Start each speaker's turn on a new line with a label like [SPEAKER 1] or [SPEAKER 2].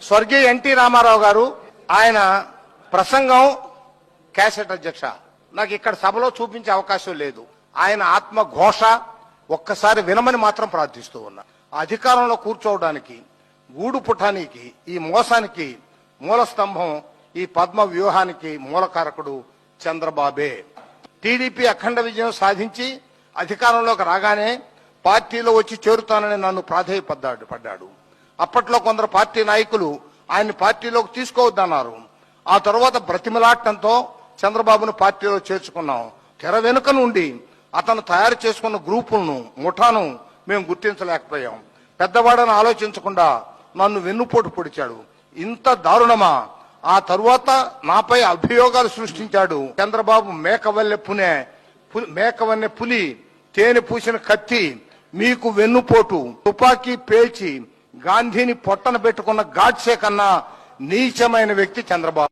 [SPEAKER 1] స్వర్గీయ ఎన్టీ రామారావు గారు ఆయన ప్రసంగం క్యాసెట్ అధ్యక్ష నాకు ఇక్కడ సభలో చూపించే అవకాశం లేదు. ఆయన ఆత్మ ఘోష ఒక్కసారి వినమని మాత్రం ప్రార్థిస్తూ ఉన్నా. అధికారంలో కూర్చోవడానికి గూడు పుటానికి ఈ మోసానికి మూల స్తంభం ఈ పద్మ వ్యూహానికి మూలకారకుడు చంద్రబాబే. టీడీపీ అఖండ విజయం సాధించి అధికారంలోకి రాగానే పార్టీలో వచ్చి చేరుతానని నన్ను ప్రాధేయపడ్డాడు. అప్పట్లో కొందరు పార్టీ నాయకులు ఆయన్ని పార్టీలోకి తీసుకోవద్దన్నారు. ఆ తర్వాత బ్రతిమలాటంతో చంద్రబాబును పార్టీలో చేర్చుకున్నాం. తెర వెనుక నుండి అతను తయారు చేసుకున్న గ్రూపులను ముఠాను మేము గుర్తించలేకపోయాం. పెద్దవాడని ఆలోచించకుండా నన్ను వెన్నుపోటు పొడిచాడు. ఇంత దారుణమా? ఆ తరువాత నాపై అభియోగాలు సృష్టించాడు. చంద్రబాబు మేకవన్నె పులి తేనె పూసిన కత్తి మీకు వెన్నుపోటు తుపాకీ పేల్చి గాంధీని పొట్టన పెట్టుకున్న గాడ్సే కన్నా నీచమైన వ్యక్తి చంద్రబాబు.